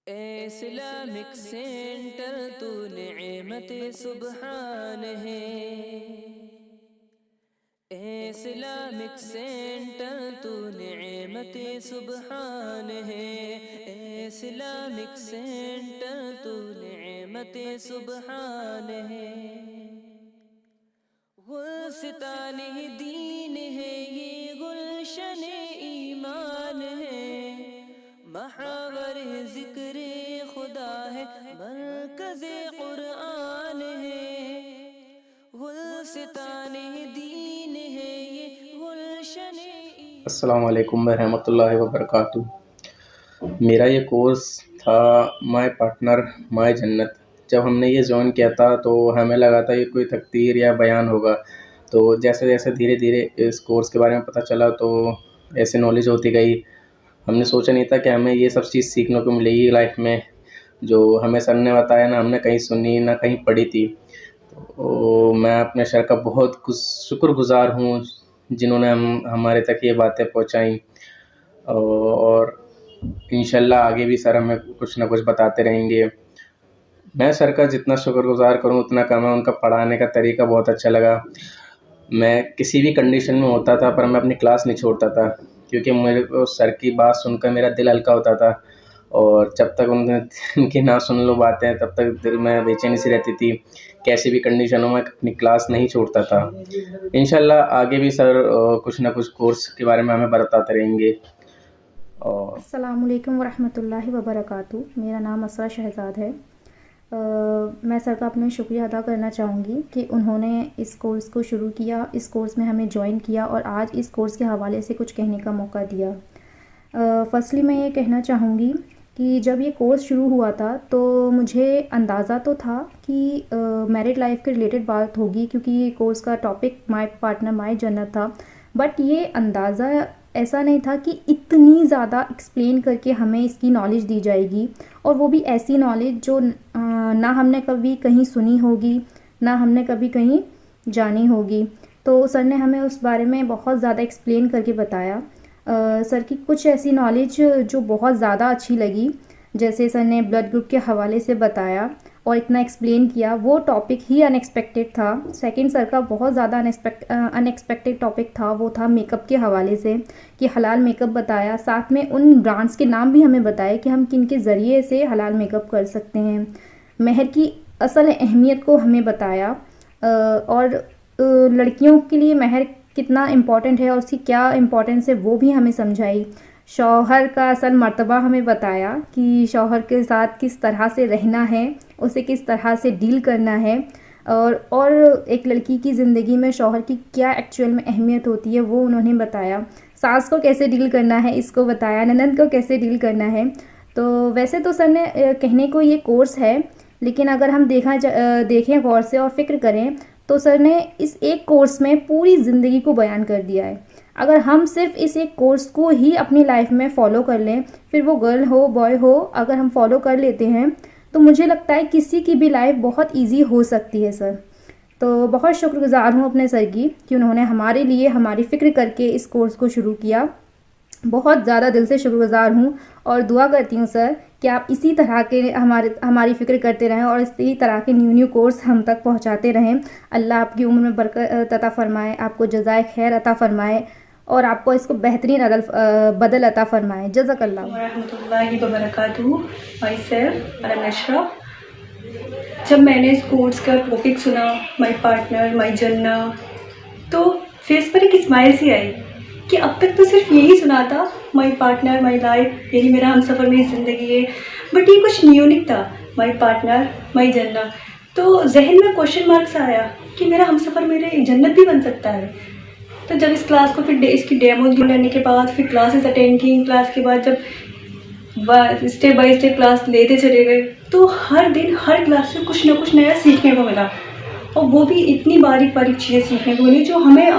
Islamic centre तू नेमत सुबहान है। इस्लामिक सेंटर तू नेमत सुबहान है। इस्लामिक सेंटर तू नेमत सुबहान है। गुलसिताने दीन है ये गुलशन ईमान है। महावर जिक्र खुदा है मरकज़े कुरान है। गुलसिताने दीन है ये गुलशन अस्सलामु अलैकुम रहमतुल्लाहि व बरकातुहू। मेरा ये कोर्स था माय पार्टनर माय जन्नत। जब हमने ये जॉइन किया था तो हमें लगा था ये कोई तकदीर या बयान होगा। तो जैसे जैसे धीरे धीरे इस कोर्स के बारे में पता चला तो ऐसे नॉलेज होती गई। हमने सोचा नहीं था कि हमें ये सब चीज़ सीखने को मिलेगी लाइफ में। जो हमें सर ने बताया ना हमने कहीं सुनी ना कहीं पढ़ी थी। तो मैं अपने सर का बहुत कुछ शुक्रगुज़ार हूँ जिन्होंने हमारे तक ये बातें पहुँचाई। और इंशाल्लाह आगे भी सर हमें कुछ ना कुछ बताते रहेंगे। मैं सर का जितना शुक्रगुज़ार करूँ उतना कम है। उनका पढ़ाने का तरीका बहुत अच्छा लगा। मैं किसी भी कंडीशन में होता था पर मैं अपनी क्लास नहीं छोड़ता था, क्योंकि मेरे को सर की बात सुनकर मेरा दिल हल्का होता था। और जब तक उनकी ना सुन लो बातें तब तक दिल में बेचैनी सी रहती थी। कैसी भी कंडीशनों में अपनी क्लास नहीं छोड़ता था। इंशाल्लाह आगे भी सर कुछ ना कुछ कोर्स के बारे में हमें बताते रहेंगे। और अस्सलामुअलैकुम वरहमतुल्लाहि वबरकातुहू। मेरा नाम असरा शहज़ाद है। मैं सर का अपना शुक्रिया अदा करना चाहूँगी कि उन्होंने इस कोर्स को शुरू किया, इस कोर्स में हमें ज्वाइन किया और आज इस कोर्स के हवाले से कुछ कहने का मौका दिया। फ़र्स्टली मैं ये कहना चाहूँगी कि जब ये कोर्स शुरू हुआ था तो मुझे अंदाज़ा तो था कि मैरिड लाइफ के रिलेटेड बात होगी, क्योंकि ये कोर्स का टॉपिक माय पार्टनर माय जन्नत था। बट ये अंदाज़ा ऐसा नहीं था कि इतनी ज़्यादा एक्सप्लेन करके हमें इसकी नॉलेज दी जाएगी, और वो भी ऐसी नॉलेज जो ना हमने कभी कहीं सुनी होगी ना हमने कभी कहीं जानी होगी। तो सर ने हमें उस बारे में बहुत ज़्यादा एक्सप्लेन करके बताया। सर की कुछ ऐसी नॉलेज जो बहुत ज़्यादा अच्छी लगी, जैसे सर ने ब्लड ग्रुप के हवाले से बताया और इतना एक्सप्लेन किया, वो टॉपिक ही अनएक्सपेक्टेड था। सेकंड सर का बहुत ज़्यादा अनएक्सपेक्टेड टॉपिक था, वो था मेकअप के हवाले से कि हलाल मेकअप बताया। साथ में उन ब्रांड्स के नाम भी हमें बताए कि हम किन के ज़रिए से हलाल मेकअप कर सकते हैं। महर की असल अहमियत को हमें बताया, और लड़कियों के लिए महर कितना इम्पॉर्टेंट है और उसकी क्या इम्पोर्टेंस है वो भी हमें समझाई। शौहर का असल मर्तबा हमें बताया कि शौहर के साथ किस तरह से रहना है, उसे किस तरह से डील करना है, और एक लड़की की ज़िंदगी में शौहर की क्या एक्चुअल में अहमियत होती है वो उन्होंने बताया। सास को कैसे डील करना है इसको बताया, ननद को कैसे डील करना है। तो वैसे तो सर ने कहने को ये कोर्स है, लेकिन अगर हम देखें गौर से और फिक्र करें तो सर ने इस एक कोर्स में पूरी ज़िंदगी को बयान कर दिया है। अगर हम सिर्फ इस एक कोर्स को ही अपनी लाइफ में फ़ॉलो कर लें, फिर वो गर्ल हो बॉय हो, अगर हम फॉलो कर लेते हैं तो मुझे लगता है किसी की भी लाइफ बहुत इजी हो सकती है सर। तो बहुत शुक्रगुज़ार हूँ अपने सर की कि उन्होंने हमारे लिए हमारी फ़िक्र करके इस कोर्स को शुरू किया। बहुत ज़्यादा दिल से शुक्रगुज़ार हूँ और दुआ करती हूँ सर कि आप इसी तरह के हमारी फ़िक्र करते रहें और इसी तरह के न्यू कोर्स हम तक पहुँचाते रहें। अल्लाह आपकी उम्र में बरकत अता फ़रमाए, आपको जज़ाए खैर अता फ़रमाए और आपको इसको बेहतरीन बदल अता फ़रमाए। जज़ाकल्लाह वरहमतुल्लाहि वबरकातुहू। My self अनशरा। जब मैंने इस कोर्स का टॉपिक सुना माई पार्टनर माई जन्नत, तो फेस पर एक स्माइल सी आई कि अब तक तो सिर्फ यही सुना था, माई पार्टनर माई लाइफ, यही मेरा हमसफ़र मेरी ज़िंदगी है। बट ये कुछ यूनिक था, माई पार्टनर माई जन्नत। तो जहन में क्वेश्चन मार्क्स आया कि मेरा हमसफ़र मेरे जन्नत भी बन सकता है। तो जब इस क्लास को फिर इसकी डेमो लेने के बाद फिर क्लासेस अटेंड की, क्लास के बाद जब स्टेप बाय स्टेप क्लास लेते चले गए तो हर दिन हर क्लास से कुछ ना कुछ नया सीखने को मिला, और वो भी इतनी बारीक बारीक चीज़ें सीखने को मिली जो हमें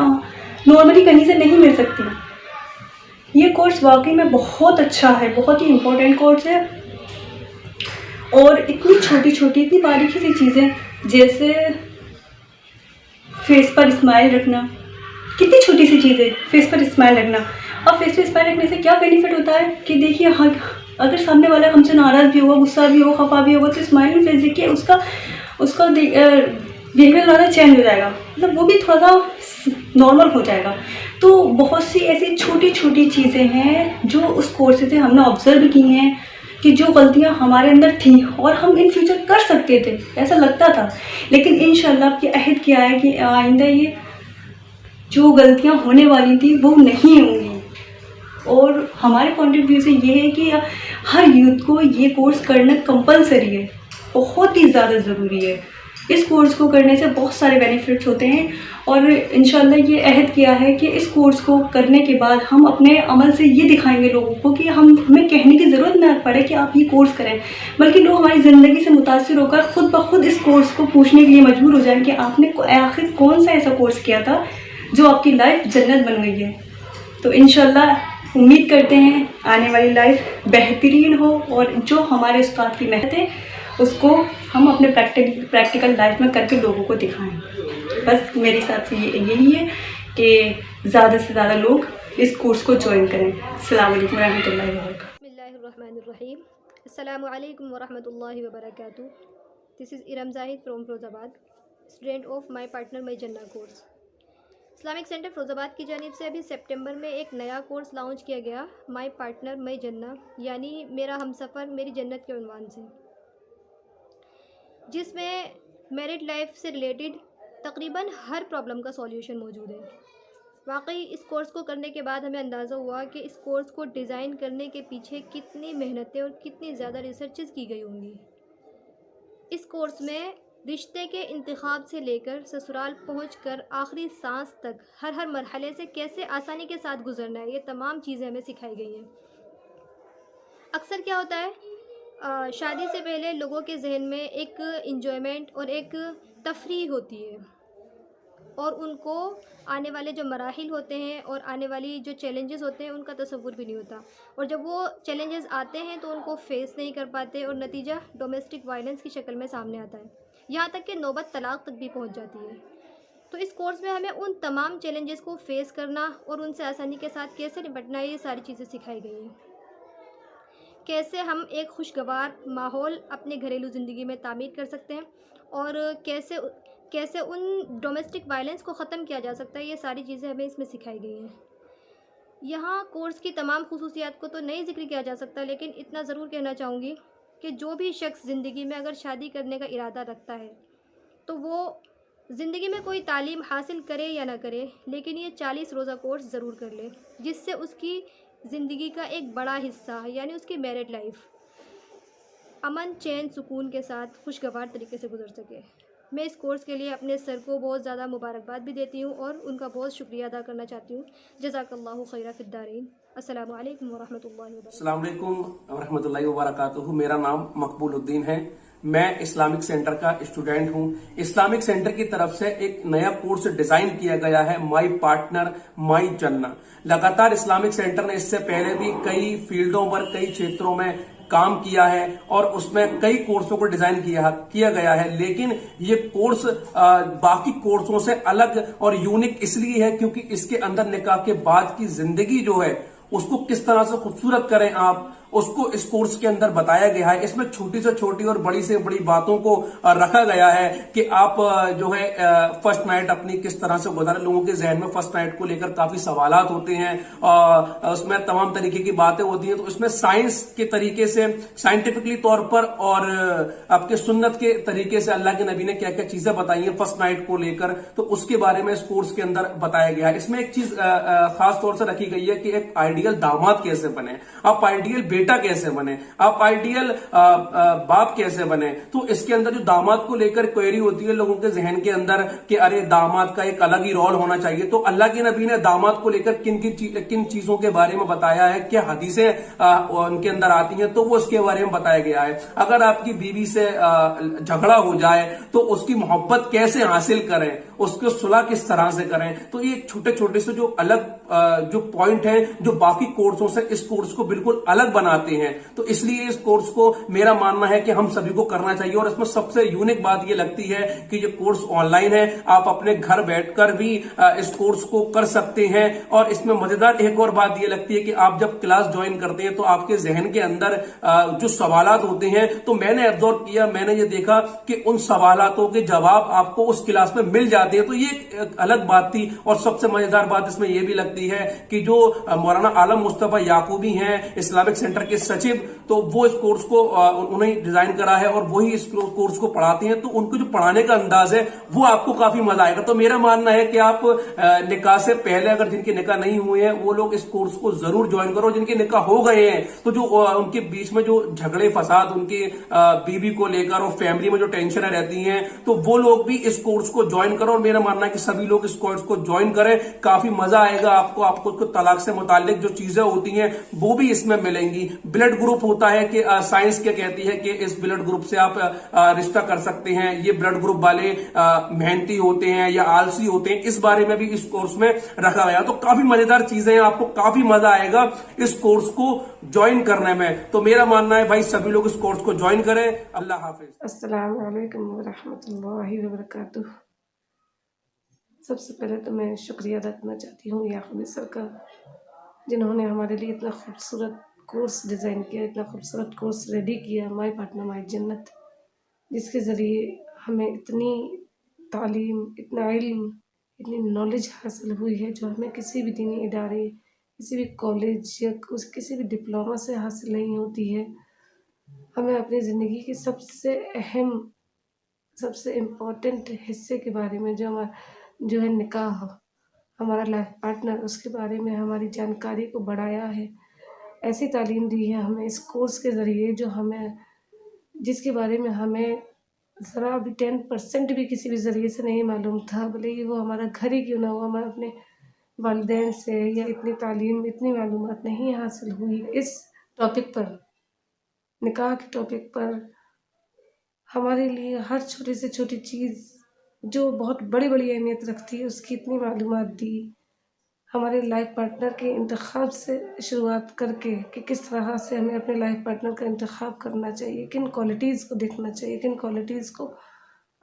नॉर्मली कहीं से नहीं मिल सकती। ये कोर्स वाकई में बहुत अच्छा है, बहुत ही इम्पोर्टेंट कोर्स है। और इतनी छोटी छोटी इतनी बारीकी सी चीज़ें जैसे फेस पर स्माइल रखना, कितनी छोटी सी चीज़ है फेस पर स्माइल रखना। और फेस पर स्माइल रखने से क्या बेनिफिट होता है कि देखिए अगर सामने वाला हमसे नाराज़ भी होगा, गुस्सा भी होगा, खफा भी होगा, तो स्माइलिंग फेस देखिए उसका बिहेवियर ज़्यादा चेंज हो जाएगा, मतलब वो भी थोड़ा सा नॉर्मल हो जाएगा। तो बहुत सी ऐसी छोटी छोटी चीज़ें हैं जो उस कोर्स से हमने ऑब्जर्व की हैं कि जो गलतियां हमारे अंदर थी और हम इन फ्यूचर कर सकते थे, ऐसा लगता था, लेकिन इंशाल्लाह आपकी अहद किया है कि आइंदा ये जो गलतियां होने वाली थी वो नहीं होंगी। और हमारे पॉइंट ऑफ व्यू से ये है कि हर यूथ को ये कोर्स करना कंपलसरी है, बहुत ही ज़्यादा ज़रूरी है। इस कोर्स को करने से बहुत सारे बेनिफिट्स होते हैं और इंशाल्लाह ये अहद किया है कि इस कोर्स को करने के बाद हम अपने अमल से ये दिखाएंगे लोगों को कि हमें कहने की ज़रूरत ना पड़े कि आप ये कोर्स करें, बल्कि लोग हमारी ज़िंदगी से मुतासिर होकर खुद ब खुद इस कोर्स को पूछने के लिए मजबूर हो जाएं कि आपने आखिर कौन सा ऐसा कोर्स किया था जो आपकी लाइफ जन्नत बन गई है। तो इंशाल्लाह उम्मीद करते हैं आने वाली लाइफ बेहतरीन हो और जो हमारे उस्ताद की मेहनत है उसको हम अपने प्रैक्टिकल लाइफ में करके लोगों को दिखाएं। बस मेरे हिसाब से यही है कि ज़्यादा से ज़्यादा लोग इस कोर्स को ज्वाइन करें। अस्सलाम वालेकुम रहमतुल्लाहि व बरकातहू। बिस्मिल्लाहिर्रहमानिर्रहीम। अस्सलामु अलैकुम व रहमतुल्लाहि व बरकातहू। This is Iram Zahid from Firozabad, student of my partner मई जन्ना कोर्स। इस्लामिक सेंटर फिरोज़ाबाद की जानिब से अभी सितंबर में एक नया कोर्स लॉन्च किया गया, माय पार्टनर मई जन्ना, यानी मेरा हमसफ़र मेरी जन्नत के उन्वान से, जिसमें मैरिड लाइफ से रिलेटेड तकरीबन हर प्रॉब्लम का सॉल्यूशन मौजूद है। वाकई इस कोर्स को करने के बाद हमें अंदाज़ा हुआ कि इस कोर्स को डिज़ाइन करने के पीछे कितनी मेहनतें और कितनी ज़्यादा रिसर्चेस की गई होंगी। इस कोर्स में रिश्ते के इंतखाब से लेकर ससुराल पहुंचकर आखिरी सांस तक हर मरहले से कैसे आसानी के साथ गुजरना है, ये तमाम चीज़ें हमें सिखाई गई हैं। अक्सर क्या होता है, शादी से पहले लोगों के जहन में एक इंजॉयमेंट और एक तफरीह होती है और उनको आने वाले जो मराहिल होते हैं और आने वाली जो चैलेंजेस होते हैं उनका तसव्वुर भी नहीं होता, और जब वो चैलेंजेस आते हैं तो उनको फेस नहीं कर पाते और नतीजा डोमेस्टिक वायलेंस की शक्ल में सामने आता है, यहाँ तक कि नौबत तलाक तक भी पहुँच जाती है। तो इस कोर्स में हमें उन तमाम चैलेंजेस को फेस करना और उनसे आसानी के साथ कैसे निपटना है, ये सारी चीज़ें सिखाई गई हैं। कैसे हम एक खुशगवार माहौल अपने घरेलू ज़िंदगी में तामीर कर सकते हैं और कैसे उन डोमेस्टिक वायलेंस को ख़त्म किया जा सकता है, ये सारी चीज़ें हमें इसमें सिखाई गई हैं। यहाँ कोर्स की तमाम खुसूसियात को तो नहीं जिक्र किया जा सकता, लेकिन इतना ज़रूर कहना चाहूँगी कि जो भी शख्स ज़िंदगी में अगर शादी करने का इरादा रखता है तो वो ज़िंदगी में कोई तालीम हासिल करे या ना करे, लेकिन ये 40 रोज़ा कोर्स ज़रूर कर ले, जिससे उसकी ज़िंदगी का एक बड़ा हिस्सा यानी उसकी मैरिड लाइफ अमन चैन सुकून के साथ खुशगवार तरीके से गुजर सके। मैं इस कोर्स के लिए अपने सर को बहुत ज़्यादा मुबारकबाद भी देती हूँ और उनका बहुत शुक्रिया अदा करना चाहती हूँ। जज़ाकल्लाहु खैरा फिद्दारीन। अस्सलामु अलैकुम वरहमतुल्लाहि वबरकातुहू। अस्सलाम वालेकुम वरहमतुल्लाहि वबरकातुहू। मेरा नाम मकबूलुद्दीन है, मैं इस्लामिक सेंटर का स्टूडेंट हूं। इस्लामिक सेंटर की तरफ से एक नया कोर्स डिजाइन किया गया है, माई पार्टनर माई जन्ना। लगातार इस्लामिक सेंटर ने इससे पहले भी कई फील्डों पर, कई क्षेत्रों में काम किया है और उसमें कई कोर्सों को डिजाइन किया गया है, लेकिन ये कोर्स बाकी कोर्सों से अलग और यूनिक इसलिए है क्योंकि इसके अंदर निकाह के बाद की जिंदगी जो है उसको किस तरह से खूबसूरत करें आप, उसको इस कोर्स के अंदर बताया गया है। इसमें छोटी से छोटी और बड़ी से बड़ी बातों को रखा गया है कि आप जो है फर्स्ट नाइट अपनी किस तरह से गुजारें। लोगों के जहन में फर्स्ट नाइट को लेकर काफी सवालात होते हैं, उसमें तमाम तरीके की बातें होती हैं, तो इसमें साइंस के तरीके से, साइंटिफिकली तौर पर और आपके सुन्नत के तरीके से अल्लाह के नबी ने क्या क्या चीजें बताई हैं फर्स्ट नाइट को लेकर, तो उसके बारे में इस कोर्स के अंदर बताया गया है। इसमें एक चीज खास तौर से रखी गई है कि एक आइडियल दामाद कैसे बने, आप आइडियल बेटा कैसे बने, आप आइडियल बाप कैसे बने। तो इसके अंदर जो दामाद को लेकर क्वेरी होती है लोगों के जहन के अंदर कि अरे दामाद का एक अलग ही रोल होना चाहिए, तो अल्लाह के नबी ने दामाद को लेकर किन चीजों के बारे में बताया है, क्या हदीसें उनके अंदर आती हैं, तो वो उसके बारे में बताया गया है। अगर आपकी बीवी से झगड़ा हो जाए तो उसकी मोहब्बत कैसे हासिल करें, उसको सुलह किस तरह से करें, तो ये छोटे छोटे से जो अलग जो पॉइंट है जो बाकी कोर्सों से इस कोर्स को बिल्कुल अलग बना बनाते हैं। तो इसलिए इस कोर्स को मेरा मानना है कि हम सभी को करना चाहिए। और इसमें सबसे यूनिक बात ये लगती है कि ये कोर्स ऑनलाइन है, आप अपने घर बैठकर भी इस कोर्स को कर सकते हैं। और इसमें मजेदार एक और बात ये लगती है कि आप जब क्लास ज्वाइन करते हैं तो आपके जहन के अंदर जो सवालात होते हैं, तो मैंने ऑब्जर्व किया, मैंने ये देखा कि उन सवालातों के जवाब आपको उस क्लास में मिल जाते हैं। तो ये एक अलग बात थी। और सबसे मजेदार बात इसमें यह भी लगती है कि जो मौलाना आलम मुस्तफा याकूबी हैं, इस्लामिक सेंटर के सचिव, तो वो इस कोर्स को उन्हें डिजाइन करा है और वही इस कोर्स को पढ़ाते हैं। तो उनको जो पढ़ाने का अंदाज है वो आपको काफी मजा आएगा। तो मेरा मानना है कि आप निकाह से पहले, अगर जिनके निकाह नहीं हुए हैं वो लोग इस कोर्स को जरूर ज्वाइन करो। जिनके निकाह हो गए हैं तो जो उनके बीच में जो झगड़े फसाद उनके बीवी को लेकर और फैमिली में जो टेंशन रहती हैं, तो वो लोग भी इस कोर्स को ज्वाइन करो। और मेरा मानना है कि सभी लोग इस कोर्स को ज्वाइन करें, काफी मजा आएगा आपको तलाक से मुताल्लिक जो चीजें होती हैं वो भी इसमें मिलेंगी। ब्लड ग्रुप होता है कि साइंस क्या कहती है कि इस ब्लड ग्रुप से आप रिश्ता कर सकते हैं, ये ब्लड ग्रुप वाले मेहनती होते हैं या आलसी होते हैं, इस बारे में भी इस कोर्स में रखा गया। तो काफी मजेदार चीजें हैं, आपको काफी मजा आएगा इस कोर्स को ज्वाइन करने में। तो मेरा मानना है भाई सभी लोग इस कोर्स को ज्वाइन करें। अल्लाह हाफिज। अस्सलाम वालेकुम वरहमतुल्लाहि वबरकातुह। सबसे पहले तो मैं शुक्रिया अदा करना चाहती हूँ याकूबी सर का, जिन्होंने हमारे लिए इतना खूबसूरत कोर्स डिज़ाइन किया, इतना खूबसूरत कोर्स रेडी किया, माई पार्टनर माई जन्नत, जिसके ज़रिए हमें इतनी तालीम, इतना इल्म, इतनी नॉलेज हासिल हुई है जो हमें किसी भी दीनी इदारे, किसी भी कॉलेज या किसी भी डिप्लोमा से हासिल नहीं होती है। हमें अपनी ज़िंदगी के सबसे अहम, सबसे इम्पोर्टेंट हिस्से के बारे में जो है निकाह, हमारा लाइफ पार्टनर, उसके बारे में हमारी जानकारी को बढ़ाया है। ऐसी तालीम दी है हमें इस कोर्स के ज़रिए जो हमें, जिसके बारे में हमें ज़रा भी 10% भी किसी भी ज़रिए से नहीं मालूम था, भले ही वो हमारा घर ही क्यों ना हो। हमें अपने वालिदैन से या इतनी तालीम, इतनी मालूमात नहीं हासिल हुई इस टॉपिक पर, निकाह के टॉपिक पर। हमारे लिए हर छोटी से छोटी चीज़ जो बहुत बड़ी बड़ी अहमियत रखती है उसकी इतनी मालूमात दी। हमारे लाइफ पार्टनर के इंतखाब से शुरुआत करके कि किस तरह से हमें अपने लाइफ पार्टनर का इंतखाब करना चाहिए, किन क्वालिटीज़ को देखना चाहिए, किन क्वालिटीज़ को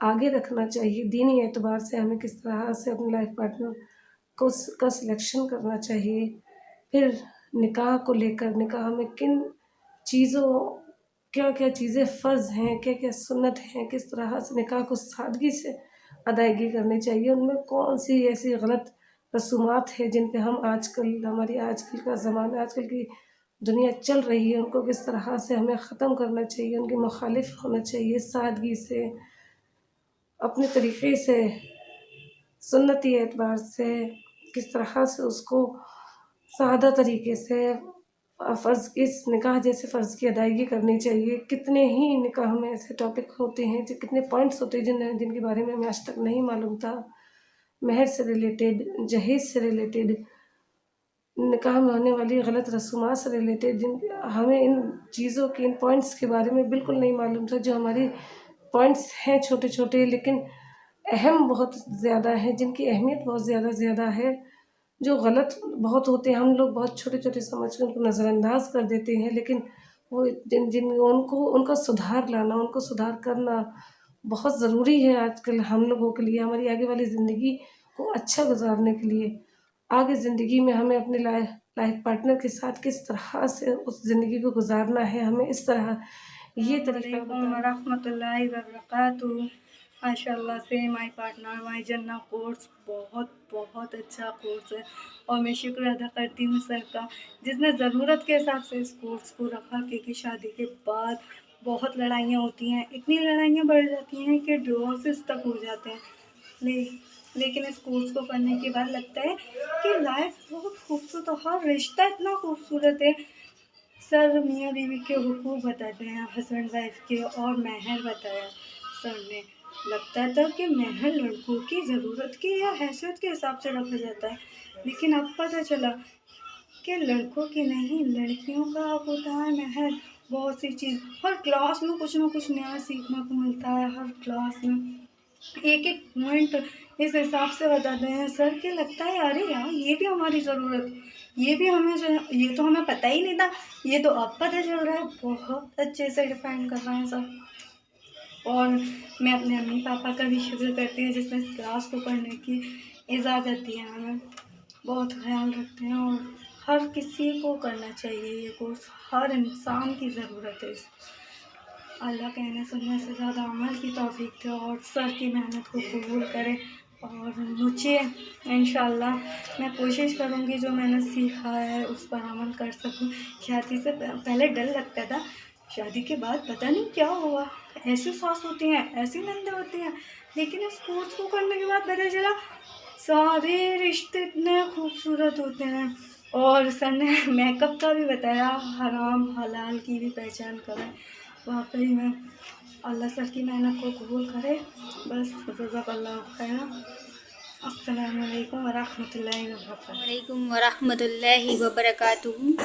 आगे रखना चाहिए, दीनी एतबार से हमें किस तरह से अपने लाइफ पार्टनर का सिलेक्शन करना चाहिए। फिर निकाह को लेकर, निकाह में किन चीज़ों, क्या क्या चीज़ें फ़र्ज़ हैं, क्या क्या सुन्नत हैं, किस तरह से निकाह को सादगी से अदायगी करनी चाहिए, उनमें कौन सी ऐसी गलत रसूमात है जिन पे हम आजकल, हमारी आजकल का ज़माना, आजकल की दुनिया चल रही है, उनको किस तरह से हमें ख़त्म करना चाहिए, उनके मुखालिफ होना चाहिए, सादगी से, अपने तरीक़े से, सुन्नती एतबार से किस तरह से उसको सादा तरीके से फ़र्ज़, इस निकाह जैसे फ़र्ज़ की अदायगी करनी चाहिए। कितने ही निकाह में ऐसे टॉपिक होते हैं, जो कितने पॉइंट्स होते हैं जिनके बारे में हमें आज तक नहीं मालूम था। महर से रिलेटेड, जहेज़ से रिलेटेड, निकाह में होने वाली गलत रसूमात से रिलेटेड, हमें इन चीज़ों के, इन पॉइंट्स के बारे में बिल्कुल नहीं मालूम था। जो हमारी पॉइंट्स हैं छोटे छोटे लेकिन अहम बहुत ज़्यादा है, जिनकी अहमियत बहुत ज़्यादा है, जो गलत बहुत होते हैं, हम लोग बहुत छोटे छोटे समझ कर उनको नज़रअंदाज कर देते हैं। लेकिन वो उनका सुधार लाना, उनको सुधार करना बहुत ज़रूरी है आजकल हम लोगों के लिए, हमारी आगे वाली ज़िंदगी को अच्छा गुजारने के लिए। आगे ज़िंदगी में हमें अपने लाइफ पार्टनर के साथ किस तरह से उस ज़िंदगी को गुजारना है, हमें इस तरह ये तरीक़ा रहमतुल्लाहि व बरकातुहू। माशाल्लाह से माई पार्टनर माई जन्नत कोर्स बहुत अच्छा कोर्स है। और मैं शुक्र अदा करती हूँ सर का, जिसने ज़रूरत के हिसाब से इस कोर्स को रखा, क्योंकि शादी के बाद बहुत लड़ाइयाँ होती हैं, इतनी लड़ाइयाँ बढ़ जाती हैं कि डिवोर्सेस तक हो जाते हैं। लेकिन इस कोर्स को करने के बाद लगता है कि लाइफ बहुत खूबसूरत है, हर रिश्ता इतना खूबसूरत है। सर मियाँ बीवी के हुकूक बताते हैं, हस्बैंड वाइफ के, और महर बताया सर ने। लगता था कि महर लड़कों की ज़रूरत की या हैसियत के हिसाब से रखा जाता है, लेकिन अब पता चला कि लड़कों की नहीं, लड़कियों का अब होता है महर। बहुत सी चीज़, हर क्लास में कुछ ना कुछ नया सीखने को मिलता है। हर क्लास में एक एक पॉइंट इस हिसाब से बताते हैं सर कि लगता है अरे यार ये भी हमारी ज़रूरत, ये भी हमें जो ये तो हमें पता ही नहीं था, ये तो अब पता चल रहा है। बहुत अच्छे से डिफाइन कर रहे हैं सब। और मैं अपने अम्मी पापा का भी शुक्र करती हूँ जिसने इस क्लास को पढ़ने की इजाज़त दी है हमें। बहुत ख्याल रखते हैं और हर किसी को करना चाहिए ये कोर्स, हर इंसान की ज़रूरत है इस। अल्लाह कहने सुनने से ज़्यादा अमल की तौफीक दे और सर की मेहनत को कबूल करे। और मुझे इंशाल्लाह मैं कोशिश करूँगी जो मैंने सीखा है उस पर अमल कर सकूँ। शादी से पहले डर लगता था, शादी के बाद पता नहीं क्या हुआ, ऐसी सास होती हैं, ऐसी नंदे होती हैं, लेकिन इस कोर्स को करने के बाद पता चला सारे रिश्ते इतने खूबसूरत होते हैं। और सर ने मेकअप का भी बताया, हराम हलाल की भी पहचान करें। वाकई में अल्लाह सर की मेहनत को कबूल करे। बस जज़ाकल्लाह खैर। अस्सलामु अलैकुम वरहमतुल्लाहि वबरकातुहू। वालेकुम वरहमतुल्लाहि वबरकातुहू।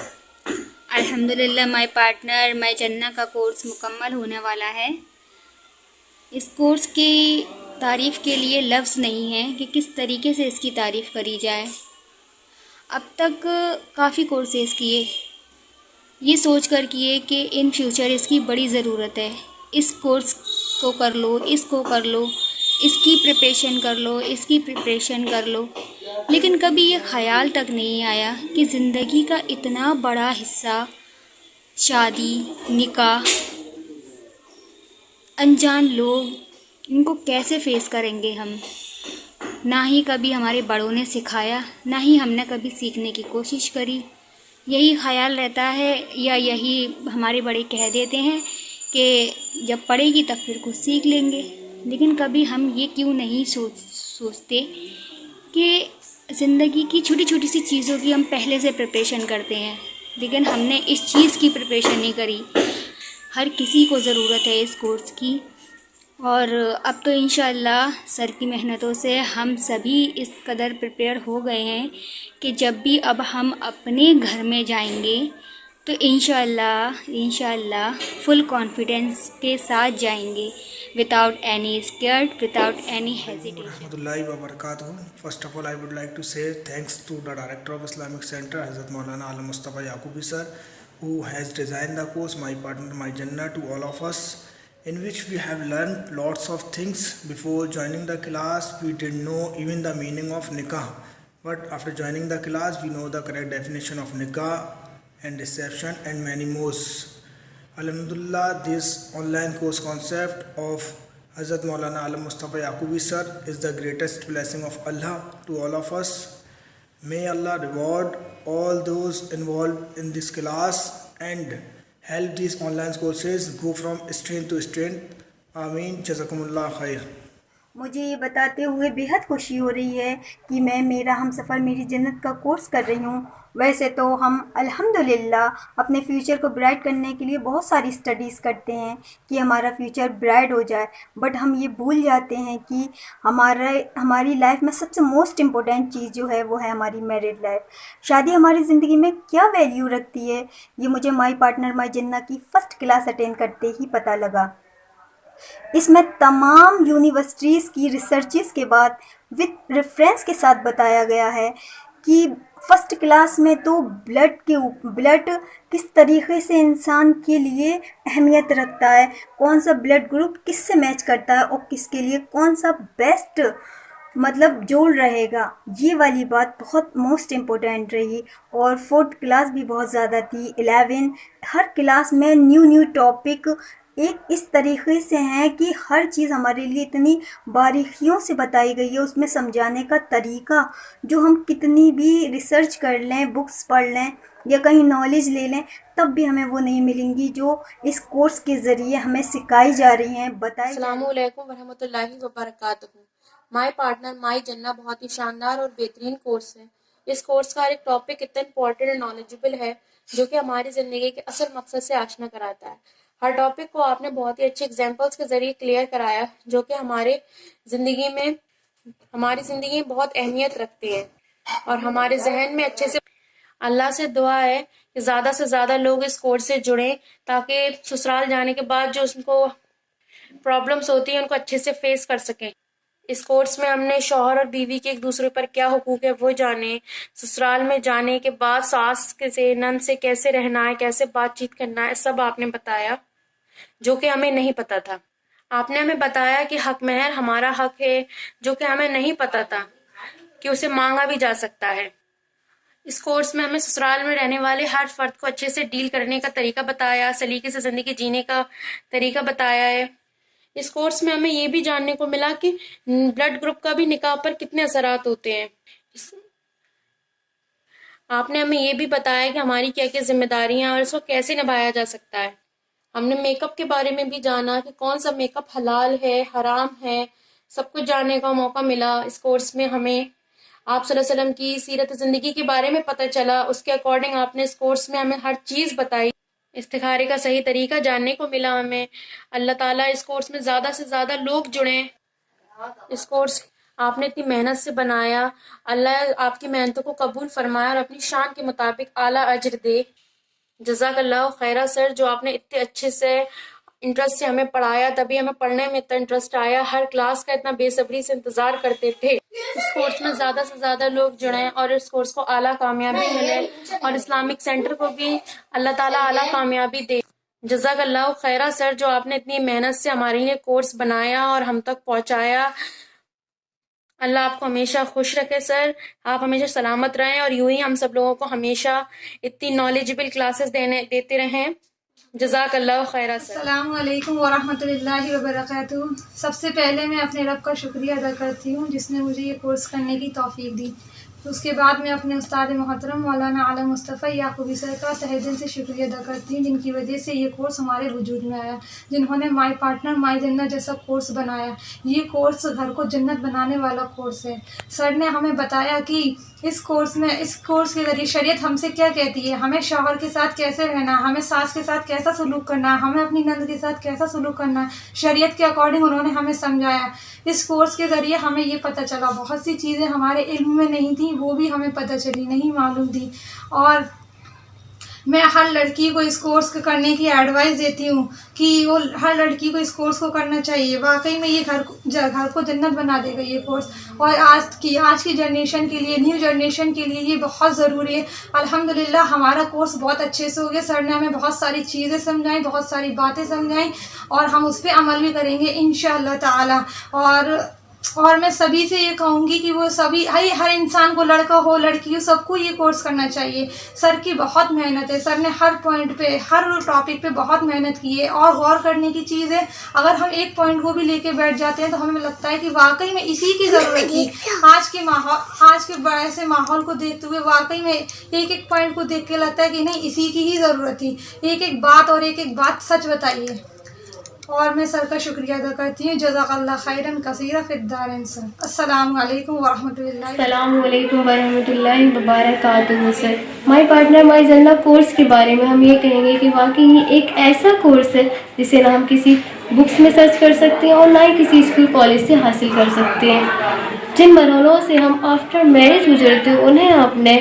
अल्हम्दुलिल्लाह माय पार्टनर माय जन्ना का कोर्स मुकम्मल होने वाला है। इस कोर्स की तारीफ़ के लिए लफ्ज़ नहीं है कि किस तरीके से इसकी तारीफ़ करी जाए। अब तक काफ़ी कोर्सेज़ किए, ये सोच कर किए कि इन फ्यूचर इसकी बड़ी ज़रूरत है, इस कोर्स को कर लो, इसको कर लो, इसकी प्रिपरेशन कर लो, इसकी प्रिपरेशन कर लो, लेकिन कभी ये ख़याल तक नहीं आया कि ज़िंदगी का इतना बड़ा हिस्सा शादी, निकाह, अनजान लोग, इनको कैसे फेस करेंगे हम। ना ही कभी हमारे बड़ों ने सिखाया, ना ही हमने कभी सीखने की कोशिश करी। यही ख़याल रहता है या यही हमारे बड़े कह देते हैं कि जब पढ़ेगी तब फिर कुछ सीख लेंगे, लेकिन कभी हम ये क्यों नहीं सोचते कि ज़िंदगी की छोटी छोटी सी चीज़ों की हम पहले से प्रिपरेशन करते हैं, लेकिन हमने इस चीज़ की प्रिपरेशन नहीं करी। हर किसी को ज़रूरत है इस कोर्स की। और अब तो इंशाअल्लाह सर की मेहनतों से हम सभी इस कदर प्रिपेयर हो गए हैं कि जब भी अब हम अपने घर में जाएंगे तो इंशाअल्लाह फुल कॉन्फिडेंस के साथ जाएंगे, without any scare, without any hesitation. रहमतुल्लाहि व बरकातहू। First of all, I would like to say thanks to the Director of Islamic Center, Hazrat Maulana Alam Mustafa Yaqubi sir, who has designed the course My Partner My Jannah to all of us, in which we have learned lots of things. Before joining the class, we didn't know even the meaning of nikah, but after joining the class, we know the correct definition of nikah and reception and many more. Alhamdulillah, this online course concept of Hazrat Maulana Alam Mustafa Yaqubi sir is the greatest blessing of Allah to all of us. May Allah reward all those involved in this class and help these online courses go from strength to strength. Ameen. Jazakumullah khair. मुझे ये बताते हुए बेहद खुशी हो रही है कि मैं मेरा हमसफ़र मेरी जन्नत का कोर्स कर रही हूँ। वैसे तो हम अल्हम्दुलिल्लाह अपने फ्यूचर को ब्राइट करने के लिए बहुत सारी स्टडीज़ करते हैं कि हमारा फ्यूचर ब्राइट हो जाए, बट हम ये भूल जाते हैं कि हमारी लाइफ में सबसे मोस्ट इम्पोर्टेंट चीज़ जो है वो है हमारी मैरिड लाइफ। शादी हमारी ज़िंदगी में क्या वैल्यू रखती है, ये मुझे माई पार्टनर माई जन्नत की फ़र्स्ट क्लास अटेंड करते ही पता लगा। इसमें तमाम यूनिवर्सिटीज़ की रिसर्चेस के बाद विद रेफरेंस के साथ बताया गया है कि फ़र्स्ट क्लास में तो ब्लड किस तरीके से इंसान के लिए अहमियत रखता है, कौन सा ब्लड ग्रुप किससे मैच करता है और किसके लिए कौन सा बेस्ट मतलब जोड़ रहेगा, ये वाली बात बहुत मोस्ट इम्पोर्टेंट रही। और 4th क्लास भी बहुत ज़्यादा थी, 11 हर क्लास में न्यू टॉपिक एक इस तरीके से हैं कि हर चीज़ हमारे लिए इतनी बारीकियों से बताई गई है, उसमें समझाने का तरीका जो हम कितनी भी रिसर्च कर लें, बुक्स पढ़ लें या कहीं नॉलेज ले लें, तब भी हमें वो नहीं मिलेंगी जो इस कोर्स के ज़रिए हमें सिखाई जा रही हैं, बताई। अस्सलामु अलैकुम वरहमतुल्लाहि वबरकातुहू। माय पार्टनर माय जन्नत बहुत ही शानदार और बेहतरीन कोर्स है। इस कोर्स का एक टॉपिक इतना इंपॉर्टेंट और नॉलेजेबल है जो कि हमारी ज़िंदगी के असल मकसद से आशना कराता है। हर टॉपिक को आपने बहुत ही अच्छे एग्जाम्पल्स के ज़रिए क्लियर कराया जो कि हमारी ज़िंदगी में बहुत अहमियत रखती है और हमारे जहन में अच्छे से। अल्लाह से दुआ है कि ज़्यादा से ज़्यादा लोग इस कोर्स से जुड़ें ताकि ससुराल जाने के बाद जो उनको प्रॉब्लम्स होती हैं उनको अच्छे से फेस कर सकें। इस कोर्स में हमने शौहर और बीवी के एक दूसरे पर क्या हुकूक है वो जाने, ससुराल में जाने के बाद सास के से नंद से कैसे रहना है, कैसे बातचीत करना है, सब आपने बताया जो कि हमें नहीं पता था। आपने हमें बताया कि हक महर हमारा हक है, जो कि हमें नहीं पता था कि उसे मांगा भी जा सकता है। इस कोर्स में हमें ससुराल में रहने वाले हर फर्द को अच्छे से डील करने का तरीका बताया, सलीके से जिंदगी जीने का तरीका बताया है। इस कोर्स में हमें ये भी जानने को मिला कि ब्लड ग्रुप का भी निकाह पर कितने असरात होते हैं। आपने हमें ये भी बताया कि हमारी क्या क्या जिम्मेदारियां और इसको कैसे निभाया जा सकता है। हमने मेकअप के बारे में भी जाना कि कौन सा मेकअप हलाल है, हराम है, सब कुछ जानने का मौका मिला। इस कोर्स में हमें आप सल्लल्लाहु अलैहि वसल्लम की सीरत ज़िंदगी के बारे में पता चला, उसके अकॉर्डिंग आपने इस कोर्स में हमें हर चीज़ बताई। इस्तिखारे का सही तरीका जानने को मिला हमें। अल्लाह ताला इस कोर्स में ज़्यादा से ज़्यादा लोग जुड़ें। इस कोर्स आपने इतनी मेहनत से बनाया, अल्लाह आपकी मेहनतों को कबूल फरमाए और अपनी शान के मुताबिक आला अजर दे। जज़ाकल्लाहु खैरा सर, जो आपने इतने अच्छे से इंटरेस्ट से हमें पढ़ाया, तभी हमें पढ़ने में इतना इंटरेस्ट आया। हर क्लास का इतना बेसब्री से इंतज़ार करते थे। इस कोर्स में ज़्यादा से ज़्यादा लोग जुड़ें और इस कोर्स को आला कामयाबी मिले और इस्लामिक सेंटर को भी अल्लाह ताला आला कामयाबी दे। जज़ाकल्लाहु खैरा सर, जो आपने इतनी मेहनत से हमारे लिए कोर्स बनाया और हम तक पहुँचाया। अल्लाह आपको हमेशा खुश रखे सर, आप हमेशा सलामत रहें और यूं ही हम सब लोगों को हमेशा इतनी नॉलेजेबल क्लासेस देते रहें। जज़ाकल्लाहु खैरा सर। अस्सलामु अलैकुम वरहमतुल्लाहि वबरकातुहू। सबसे पहले मैं अपने रब का शुक्रिया अदा करती हूँ जिसने मुझे ये कोर्स करने की तौफीक दी। उसके बाद मैं अपने उस्ताद मोहतरम मौलाना आलम मुस्तफ़ा याकूबी सर का तहे दिल से शुक्रिया अदा करती हूँ, जिनकी वजह से ये कोर्स हमारे वजूद में आया, जिन्होंने माई पार्टनर माई जन्नत जैसा कोर्स बनाया। ये कोर्स घर को जन्नत बनाने वाला कोर्स है। सर ने हमें बताया कि इस कोर्स के ज़रिए शरीयत हमसे क्या कहती है, हमें शौहर के साथ कैसे रहना, हमें सास के साथ कैसा सलूक करना, हमें अपनी नंद के साथ कैसा सलूक करना है। शरीयत के अकॉर्डिंग उन्होंने हमें समझाया। इस कोर्स के ज़रिए हमें ये पता चला, बहुत सी चीज़ें हमारे इल्म में नहीं थी, वो भी हमें पता चली, नहीं मालूम थी। और मैं हर लड़की को इस कोर्स को करने की एडवाइस देती हूँ कि वो हर लड़की को इस कोर्स को करना चाहिए। वाकई में ये घर को जन्नत बना देगा ये कोर्स। और आज की जनरेशन के लिए, न्यू जनरेशन के लिए ये बहुत ज़रूरी है। अल्हम्दुलिल्लाह हमारा कोर्स बहुत अच्छे से हो गया। सर ने हमें बहुत सारी चीज़ें समझाई, बहुत सारी बातें समझाई और हम उस पर अमल भी करेंगे इंशाअल्लाह ताला। और मैं सभी से ये कहूँगी कि वो सभी हर इंसान को, लड़का हो लड़की हो, सबको ये कोर्स करना चाहिए। सर की बहुत मेहनत है, सर ने हर पॉइंट पे, हर टॉपिक पे बहुत मेहनत की है। और गौर करने की चीज़ है, अगर हम एक पॉइंट को भी लेके बैठ जाते हैं तो हमें लगता है कि वाकई में इसी की ज़रूरत थी। आज के बड़े से माहौल को देखते हुए वाकई में एक एक पॉइंट को देख के लगता है कि नहीं, इसी की ही ज़रूरत थी। एक एक बात सच बताइए। और मैं सर का शुक्रिया अदा करती हूँ। जज़ाकल्लाह खैरन कसीरा फिद्दारैन सर। अस्सलामु अलैकुम वरहमतुल्लाहि वबरकातुहू। सर, माई पार्टनर माई जन्नत कोर्स के बारे में हम ये कहेंगे कि वाकई ही एक ऐसा कोर्स है जिसे ना हम किसी बुक्स में सर्च कर सकते हैं और ना ही किसी स्कूल कॉलेज से हासिल कर सकते हैं। जिन मरहलों से हम आफ्टर मैरिज गुजरते हैं उन्हें आपने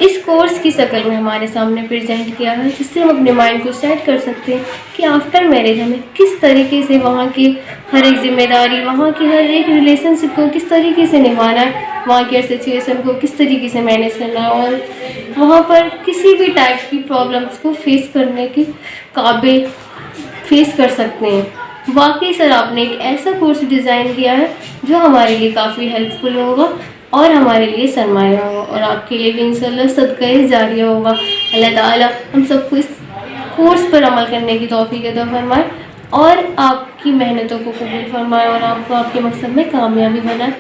इस कोर्स की शक्ल में हमारे सामने प्रेजेंट किया है, जिससे हम अपने माइंड को सेट कर सकते हैं कि आफ्टर मैरिज हमें किस तरीके से वहाँ की हर एक जिम्मेदारी, वहाँ की हर एक रिलेशनशिप को किस तरीके से निभाना है, वहाँ के सिचुएशन को किस तरीके से मैनेज करना है और वहाँ पर किसी भी टाइप की प्रॉब्लम्स को फेस करने के काबिल फेस कर सकते हैं। वाकई सर आपने एक ऐसा कोर्स डिज़ाइन किया है जो हमारे लिए काफ़ी हेल्पफुल होगा और हमारे लिए सरमाया होगा और आपके लिए भी इंशाल्लाह सदका जारिया होगा। अल्लाह ताला हम सबको इस कोर्स पर अमल करने की तौफीक अता फरमाए और आपकी मेहनतों को कबूल फरमाए और आपको आपके मकसद में कामयाबी बनाए।